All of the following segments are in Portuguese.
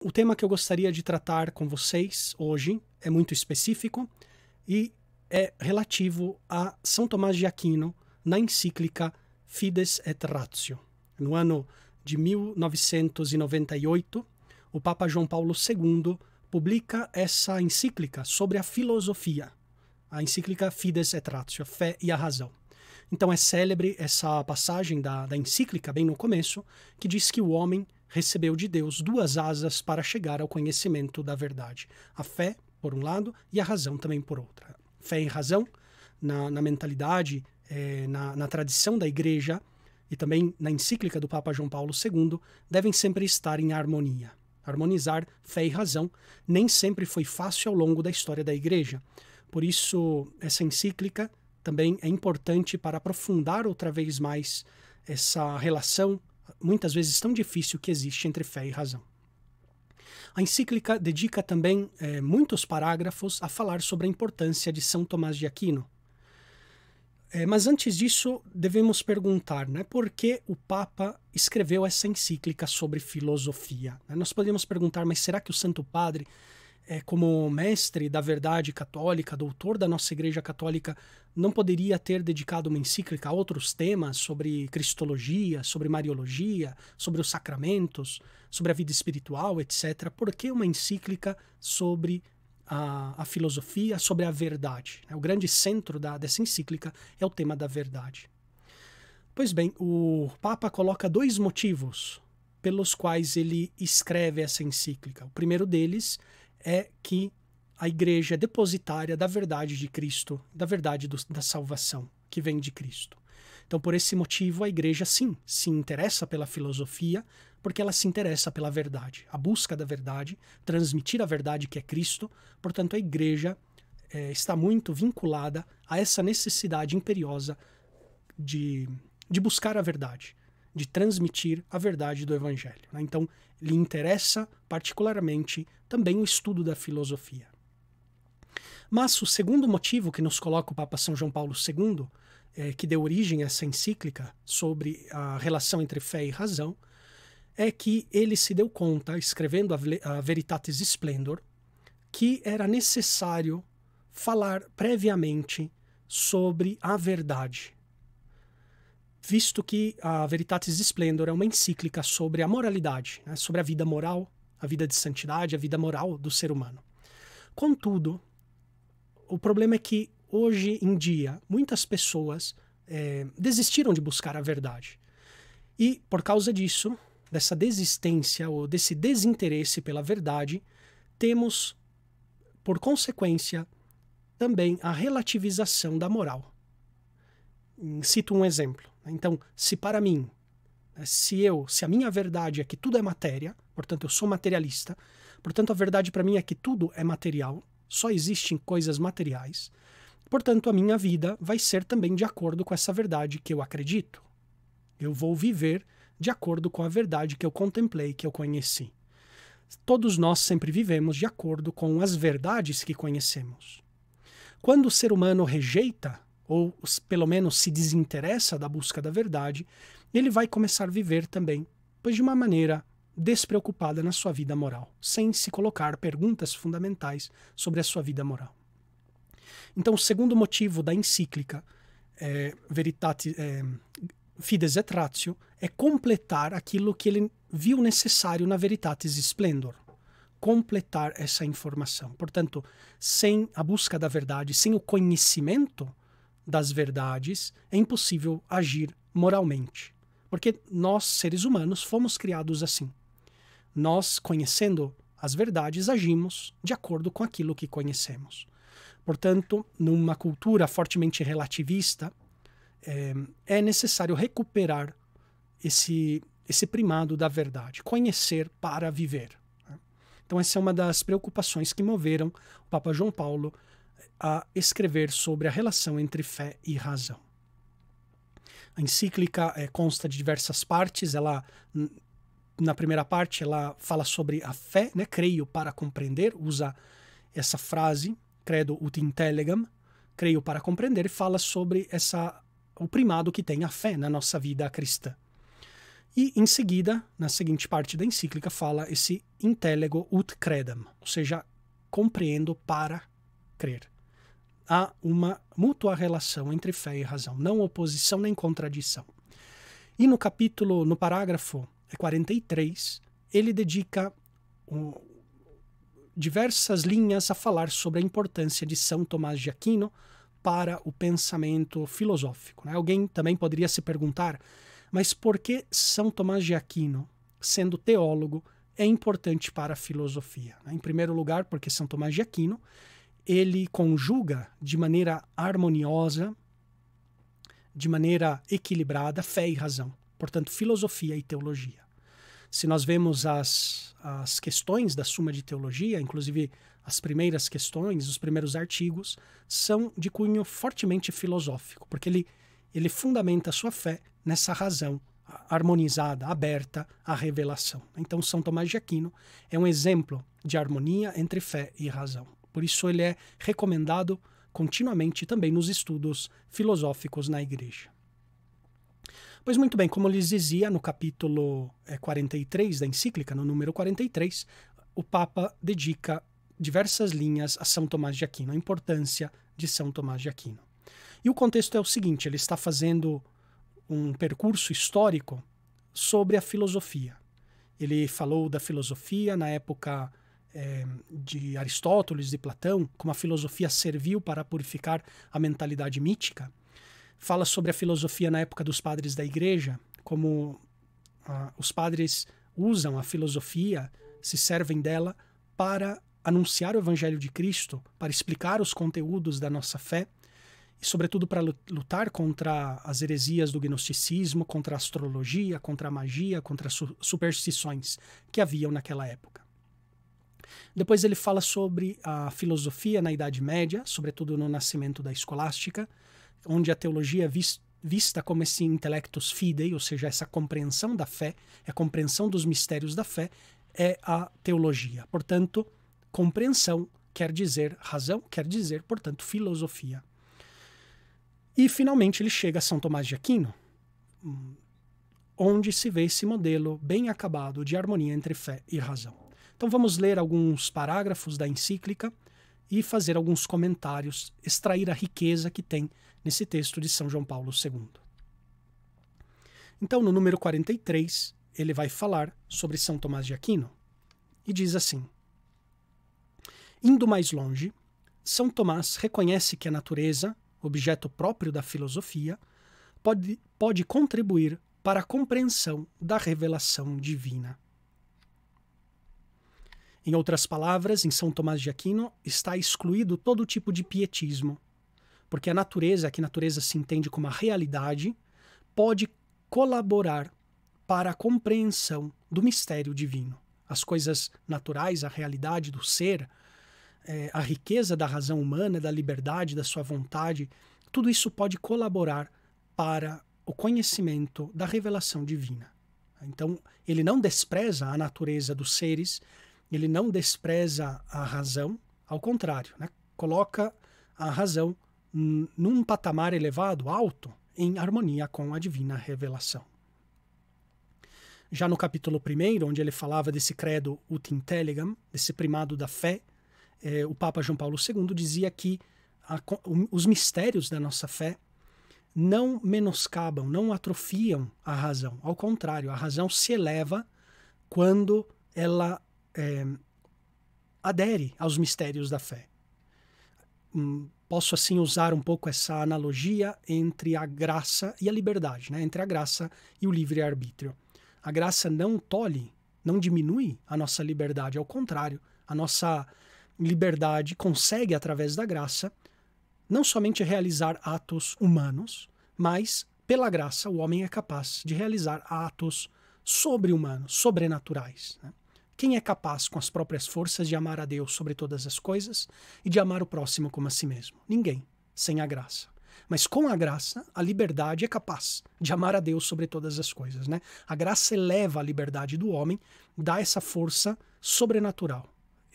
o tema que eu gostaria de tratar com vocês hoje é muito específico e é relativo a São Tomás de Aquino na encíclica Fides et Ratio. No ano de 1998, o Papa João Paulo II publica essa encíclica sobre a filosofia, a encíclica Fides et Ratio, a fé e a razão. Então é célebre essa passagem da encíclica, bem no começo, que diz que o homem recebeu de Deus duas asas para chegar ao conhecimento da verdade. A fé, por um lado, e a razão também por outra. Fé e razão, na mentalidade, na tradição da Igreja e também na encíclica do Papa João Paulo II, devem sempre estar em harmonia. Harmonizar fé e razão nem sempre foi fácil ao longo da história da Igreja. Por isso, essa encíclica também é importante para aprofundar outra vez mais essa relação, muitas vezes tão difícil, que existe entre fé e razão. A encíclica dedica também muitos parágrafos a falar sobre a importância de São Tomás de Aquino. Mas antes disso, devemos perguntar, por que o Papa escreveu essa encíclica sobre filosofia? Nós podemos perguntar, mas será que o Santo Padre, como mestre da verdade católica, doutor da nossa Igreja Católica, não poderia ter dedicado uma encíclica a outros temas sobre cristologia, sobre mariologia, sobre os sacramentos, sobre a vida espiritual, etc.? Por que uma encíclica sobre a filosofia, sobre a verdade? O grande centro dessa encíclica é o tema da verdade. Pois bem, o Papa coloca dois motivos pelos quais ele escreve essa encíclica. O primeiro deles é que a Igreja é depositária da verdade de Cristo, da verdade da salvação que vem de Cristo. Então, por esse motivo, a Igreja, sim, se interessa pela filosofia, porque ela se interessa pela verdade, a busca da verdade, transmitir a verdade que é Cristo. Portanto, a Igreja está muito vinculada a essa necessidade imperiosa de buscar a verdade, de transmitir a verdade do Evangelho. Então, lhe interessa particularmente também o estudo da filosofia. Mas o segundo motivo que nos coloca o Papa São João Paulo II, que deu origem a essa encíclica sobre a relação entre fé e razão, é que ele se deu conta, escrevendo a Veritatis Splendor, que era necessário falar previamente sobre a verdade, visto que a Veritatis Splendor é uma encíclica sobre a moralidade, sobre a vida moral, a vida de santidade, a vida moral do ser humano. Contudo, o problema é que hoje em dia muitas pessoas desistiram de buscar a verdade. E por causa disso, dessa desistência ou desse desinteresse pela verdade, temos, por consequência, também a relativização da moral. Cito um exemplo. Então, se para mim, se a minha verdade é que tudo é matéria, portanto eu sou materialista, portanto a verdade para mim é que tudo é material, só existem coisas materiais, portanto a minha vida vai ser também de acordo com essa verdade que eu acredito. Eu vou viver de acordo com a verdade que eu contemplei, que eu conheci. Todos nós sempre vivemos de acordo com as verdades que conhecemos. Quando o ser humano rejeita, ou pelo menos se desinteressa da busca da verdade, ele vai começar a viver também, pois de uma maneira despreocupada na sua vida moral, sem se colocar perguntas fundamentais sobre a sua vida moral. Então, o segundo motivo da encíclica Fides et Ratio é completar aquilo que ele viu necessário na Veritatis Splendor, completar essa informação. Portanto, sem a busca da verdade, sem o conhecimento das verdades, é impossível agir moralmente. Porque nós, seres humanos, fomos criados assim. Nós, conhecendo as verdades, agimos de acordo com aquilo que conhecemos. Portanto, numa cultura fortemente relativista, é necessário recuperar esse primado da verdade, conhecer para viver. Então, essa é uma das preocupações que moveram o Papa João Paulo a escrever sobre a relação entre fé e razão. A encíclica consta de diversas partes. Na primeira parte, ela fala sobre a fé, creio para compreender, usa essa frase, credo ut intellegam, creio para compreender, e fala sobre o primado que tem a fé na nossa vida cristã. E, em seguida, na seguinte parte da encíclica, fala esse intellego ut credam, ou seja, compreendo para crer. Há uma mútua relação entre fé e razão, não oposição nem contradição. E no parágrafo 43, ele dedica diversas linhas a falar sobre a importância de São Tomás de Aquino para o pensamento filosófico, né? Alguém também poderia se perguntar, mas por que São Tomás de Aquino, sendo teólogo, é importante para a filosofia? Em primeiro lugar, porque São Tomás de Aquino ele conjuga de maneira harmoniosa, de maneira equilibrada, fé e razão. Portanto, filosofia e teologia. Se nós vemos as questões da Suma de Teologia, inclusive as primeiras questões, os primeiros artigos, são de cunho fortemente filosófico, porque ele fundamenta a sua fé nessa razão harmonizada, aberta à revelação. Então, São Tomás de Aquino é um exemplo de harmonia entre fé e razão. Por isso ele é recomendado continuamente também nos estudos filosóficos na Igreja. Pois muito bem, como eu lhes dizia, no capítulo 43 da encíclica, no número 43, o Papa dedica diversas linhas a São Tomás de Aquino, a importância de São Tomás de Aquino. E o contexto é o seguinte, ele está fazendo um percurso histórico sobre a filosofia. Ele falou da filosofia na época de Aristóteles e Platão, como a filosofia serviu para purificar a mentalidade mítica. Fala sobre a filosofia na época dos padres da Igreja, como os padres usam a filosofia, se servem dela para anunciar o Evangelho de Cristo, para explicar os conteúdos da nossa fé e, sobretudo, para lutar contra as heresias do gnosticismo, contra a astrologia, contra a magia, contra as superstições que haviam naquela época. Depois ele fala sobre a filosofia na Idade Média, sobretudo no nascimento da escolástica, onde a teologia é vista como esse intellectus fidei, ou seja, essa compreensão da fé, a compreensão dos mistérios da fé, é a teologia. Portanto, compreensão quer dizer razão, quer dizer, portanto, filosofia. E, finalmente, ele chega a São Tomás de Aquino, onde se vê esse modelo bem acabado de harmonia entre fé e razão. Então vamos ler alguns parágrafos da encíclica e fazer alguns comentários, extrair a riqueza que tem nesse texto de São João Paulo II. Então, no número 43, ele vai falar sobre São Tomás de Aquino e diz assim: indo mais longe, São Tomás reconhece que a natureza, objeto próprio da filosofia, pode contribuir para a compreensão da revelação divina. Em outras palavras, em São Tomás de Aquino está excluído todo tipo de pietismo, porque a natureza, que a natureza se entende como a realidade, pode colaborar para a compreensão do mistério divino. As coisas naturais, a realidade do ser, a riqueza da razão humana, da liberdade, da sua vontade, tudo isso pode colaborar para o conhecimento da revelação divina. Então, ele não despreza a natureza dos seres, ele não despreza a razão, ao contrário, né? Coloca a razão num patamar elevado, alto, em harmonia com a divina revelação. Já no capítulo 1, onde ele falava desse credo ut intelligam, desse primado da fé, o Papa João Paulo II dizia que os mistérios da nossa fé não menoscabam, não atrofiam a razão. Ao contrário, a razão se eleva quando ela adere aos mistérios da fé. Posso assim usar um pouco essa analogia entre a graça e a liberdade, né? Entre a graça e o livre-arbítrio. A graça não tolhe, não diminui a nossa liberdade, ao contrário, a nossa liberdade consegue, através da graça, não somente realizar atos humanos, mas, pela graça, o homem é capaz de realizar atos sobre-humanos, sobrenaturais, né? Quem é capaz, com as próprias forças, de amar a Deus sobre todas as coisas e de amar o próximo como a si mesmo? Ninguém, sem a graça. Mas com a graça, a liberdade é capaz de amar a Deus sobre todas as coisas, né? A graça eleva a liberdade do homem, dá essa força sobrenatural,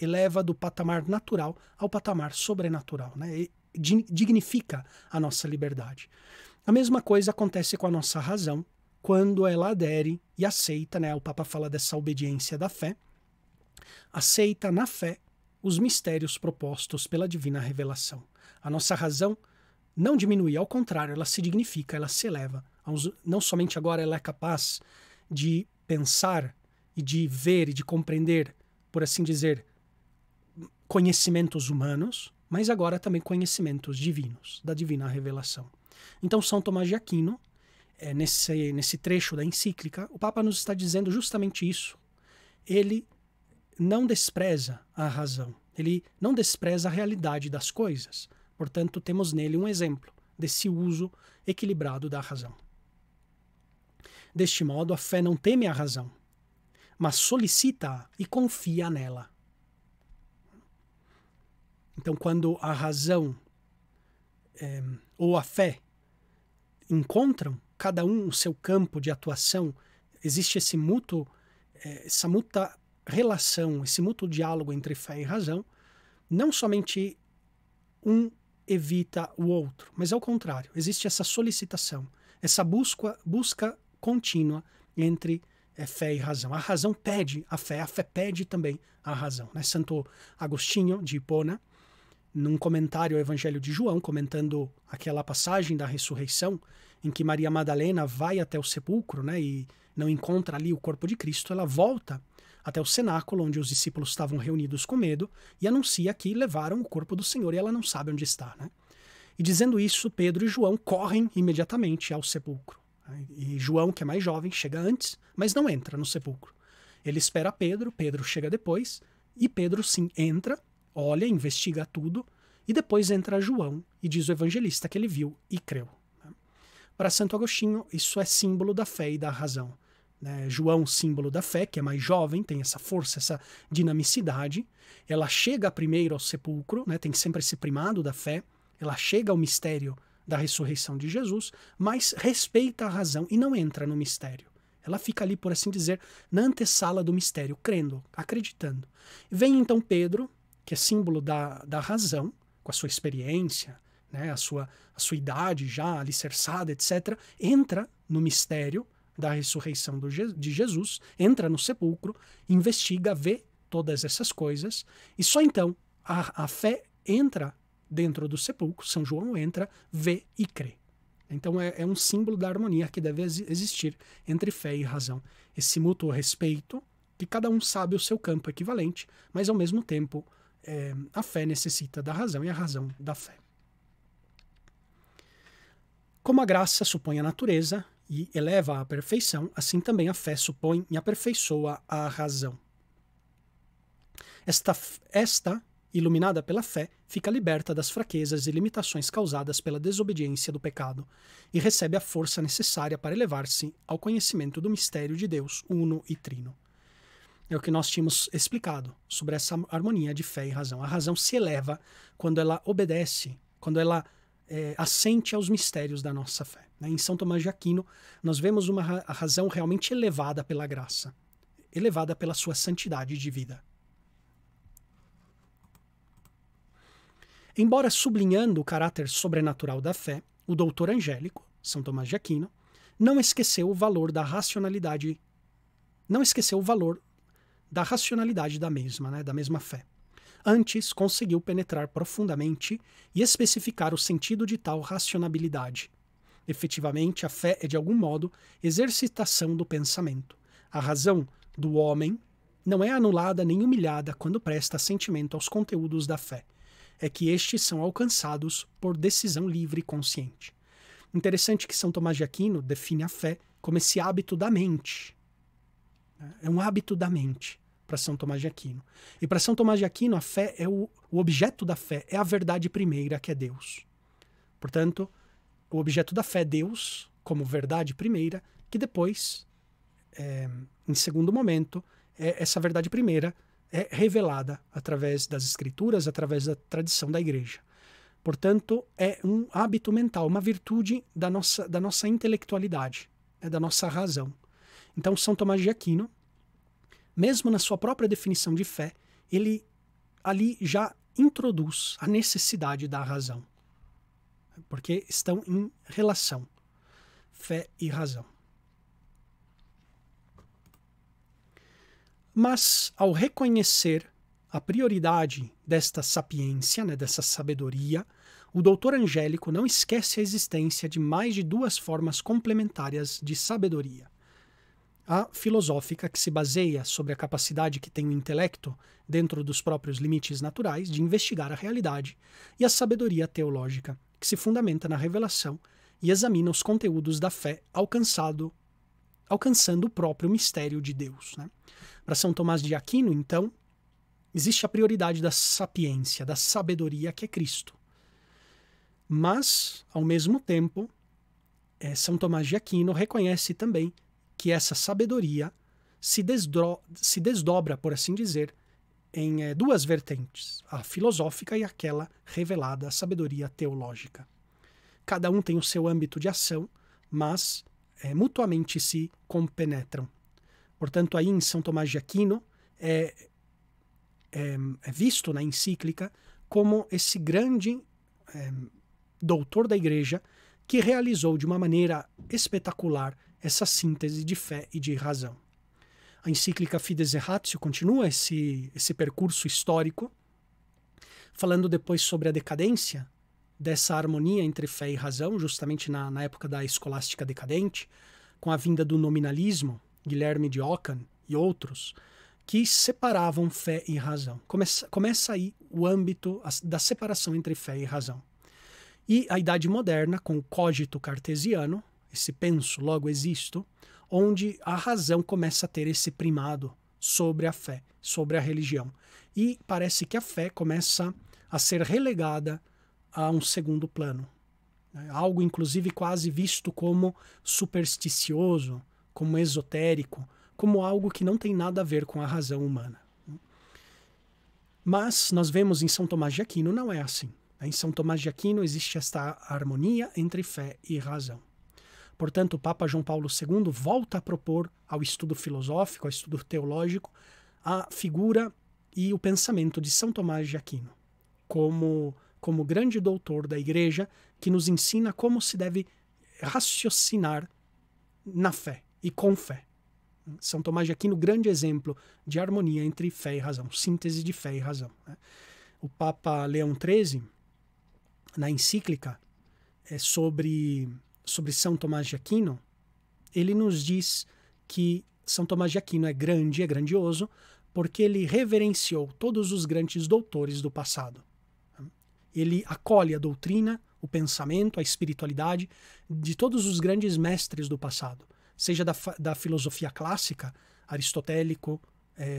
eleva do patamar natural ao patamar sobrenatural, né? E dignifica a nossa liberdade. A mesma coisa acontece com a nossa razão quando ela adere e aceita, né? O Papa fala dessa obediência da fé, aceita na fé os mistérios propostos pela divina revelação. A nossa razão não diminui, ao contrário, ela se dignifica, ela se eleva. Não somente agora ela é capaz de pensar e de ver e de compreender, por assim dizer, conhecimentos humanos, mas agora também conhecimentos divinos, da divina revelação. Então São Tomás de Aquino, nesse trecho da encíclica, o Papa nos está dizendo justamente isso. Ele não despreza a razão, ele não despreza a realidade das coisas. Portanto, temos nele um exemplo desse uso equilibrado da razão. Deste modo, a fé não teme a razão, mas solicita-a e confia nela. Então, quando a razão ou a fé encontram cada um o seu campo de atuação, existe essa mútua relação, esse mútuo diálogo entre fé e razão, não somente um evita o outro, mas ao contrário, existe essa solicitação, essa busca contínua entre fé e razão. A razão pede a fé pede também a razão. Né? Santo Agostinho de Hipona, num comentário ao Evangelho de João, comentando aquela passagem da ressurreição, em que Maria Madalena vai até o sepulcro, né, e não encontra ali o corpo de Cristo, ela volta até o cenáculo, onde os discípulos estavam reunidos com medo, e anuncia que levaram o corpo do Senhor, e ela não sabe onde está. Né? E dizendo isso, Pedro e João correm imediatamente ao sepulcro. Né? E João, que é mais jovem, chega antes, mas não entra no sepulcro. Ele espera Pedro, Pedro chega depois, e Pedro sim entra, olha, investiga tudo, e depois entra João e diz o evangelista que ele viu e creu. Né? Para Santo Agostinho, isso é símbolo da fé e da razão. Né? João, símbolo da fé, que é mais jovem, tem essa força, essa dinamicidade. Ela chega primeiro ao sepulcro, né? Tem sempre esse primado da fé. Ela chega ao mistério da ressurreição de Jesus, mas respeita a razão e não entra no mistério. Ela fica ali, por assim dizer, na antessala do mistério, crendo, acreditando. Vem então Pedro, que é símbolo da razão, com a sua experiência, né? a sua idade já alicerçada, etc., entra no mistério da ressurreição de Jesus, entra no sepulcro, investiga, vê todas essas coisas, e só então a fé entra dentro do sepulcro, São João entra, vê e crê. Então é um símbolo da harmonia que deve existir entre fé e razão. Esse mútuo respeito, que cada um sabe o seu campo equivalente, mas ao mesmo tempo a fé necessita da razão e a razão da fé. Como a graça supõe a natureza e eleva à perfeição, assim também a fé supõe e aperfeiçoa a razão. Esta, iluminada pela fé, fica liberta das fraquezas e limitações causadas pela desobediência do pecado e recebe a força necessária para elevar-se ao conhecimento do mistério de Deus uno e trino. É o que nós tínhamos explicado sobre essa harmonia de fé e razão. A razão se eleva quando ela obedece, quando ela assente aos mistérios da nossa fé. Em São Tomás de Aquino, nós vemos uma razão realmente elevada pela graça, elevada pela sua santidade de vida. Embora sublinhando o caráter sobrenatural da fé, o doutor angélico, São Tomás de Aquino, não esqueceu o valor da racionalidade, da mesma, né, da mesma fé. Antes, conseguiu penetrar profundamente e especificar o sentido de tal racionalidade. Efetivamente, a fé é, de algum modo, exercitação do pensamento. A razão do homem não é anulada nem humilhada quando presta sentimento aos conteúdos da fé. É que estes são alcançados por decisão livre e consciente. Interessante que São Tomás de Aquino define a fé como esse hábito da mente. É um hábito da mente para São Tomás de Aquino. E para São Tomás de Aquino, a fé é o objeto da fé, é a verdade primeira, que é Deus. Portanto, o objeto da fé é Deus, como verdade primeira, que depois, em segundo momento, essa verdade primeira é revelada através das escrituras, através da tradição da igreja. Portanto, é um hábito mental, uma virtude da nossa intelectualidade, da nossa razão. Então, São Tomás de Aquino, mesmo na sua própria definição de fé, ele ali já introduz a necessidade da razão. Porque estão em relação, fé e razão. Mas, ao reconhecer a prioridade desta sapiência, né, dessa sabedoria, o doutor Angélico não esquece a existência de mais de duas formas complementares de sabedoria. A filosófica, que se baseia sobre a capacidade que tem o intelecto, dentro dos próprios limites naturais, de investigar a realidade, e a sabedoria teológica, que se fundamenta na revelação e examina os conteúdos da fé alcançando o próprio mistério de Deus. Né? Para São Tomás de Aquino, então, existe a prioridade da sapiência, da sabedoria, que é Cristo. Mas, ao mesmo tempo, São Tomás de Aquino reconhece também que essa sabedoria se desdobra, por assim dizer, em duas vertentes, a filosófica e aquela revelada, a sabedoria teológica. Cada um tem o seu âmbito de ação, mas mutuamente se compenetram. Portanto, aí em São Tomás de Aquino é visto na encíclica como esse grande doutor da Igreja que realizou de uma maneira espetacular essa síntese de fé e de razão. A encíclica Fides et Ratio continua esse percurso histórico, falando depois sobre a decadência dessa harmonia entre fé e razão, justamente na época da escolástica decadente, com a vinda do nominalismo, Guilherme de Ockham e outros, que separavam fé e razão. Começa aí o âmbito da separação entre fé e razão. E a Idade Moderna, com o cogito cartesiano, esse penso, logo existo, onde a razão começa a ter esse primado sobre a fé, sobre a religião. E parece que a fé começa a ser relegada a um segundo plano. Algo, inclusive, quase visto como supersticioso, como esotérico, como algo que não tem nada a ver com a razão humana. Mas nós vemos em São Tomás de Aquino, não é assim. Em São Tomás de Aquino existe esta harmonia entre fé e razão. Portanto, o Papa João Paulo II volta a propor ao estudo filosófico, ao estudo teológico, a figura e o pensamento de São Tomás de Aquino, como grande doutor da Igreja, que nos ensina como se deve raciocinar na fé e com fé. São Tomás de Aquino, grande exemplo de harmonia entre fé e razão, síntese de fé e razão. O Papa Leão XIII, na encíclica sobre São Tomás de Aquino, ele nos diz que São Tomás de Aquino é grande, é grandioso, porque ele reverenciou todos os grandes doutores do passado. Ele acolhe a doutrina, o pensamento, a espiritualidade de todos os grandes mestres do passado, seja da filosofia clássica, aristotélico,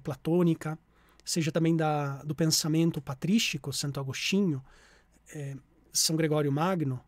platônica, seja também do pensamento patrístico, Santo Agostinho, São Gregório Magno,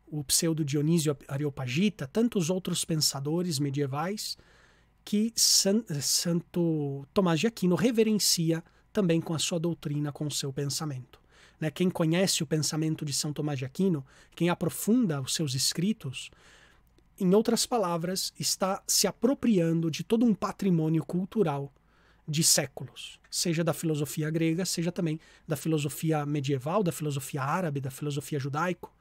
o pseudo Dionísio Areopagita, tantos outros pensadores medievais que Santo Tomás de Aquino reverencia também com a sua doutrina, com o seu pensamento. Quem conhece o pensamento de São Tomás de Aquino, quem aprofunda os seus escritos, em outras palavras, está se apropriando de todo um patrimônio cultural de séculos, seja da filosofia grega, seja também da filosofia medieval, da filosofia árabe, da filosofia judaico.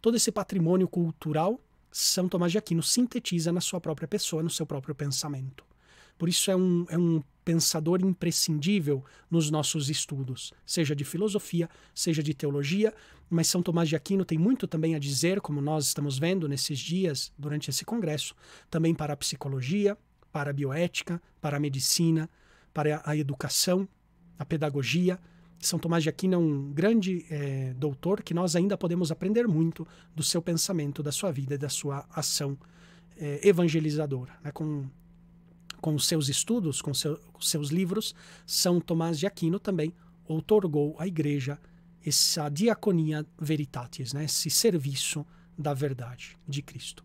Todo esse patrimônio cultural, São Tomás de Aquino sintetiza na sua própria pessoa, no seu próprio pensamento. Por isso é um pensador imprescindível nos nossos estudos, seja de filosofia, seja de teologia, mas São Tomás de Aquino tem muito também a dizer, como nós estamos vendo nesses dias, durante esse congresso, também para a psicologia, para a bioética, para a medicina, para a educação, a pedagogia. São Tomás de Aquino é um grande doutor que nós ainda podemos aprender muito do seu pensamento, da sua vida e da sua ação evangelizadora. Com os seus estudos, com os seus livros, São Tomás de Aquino também outorgou à Igreja essa diaconia veritatis, esse serviço da verdade de Cristo.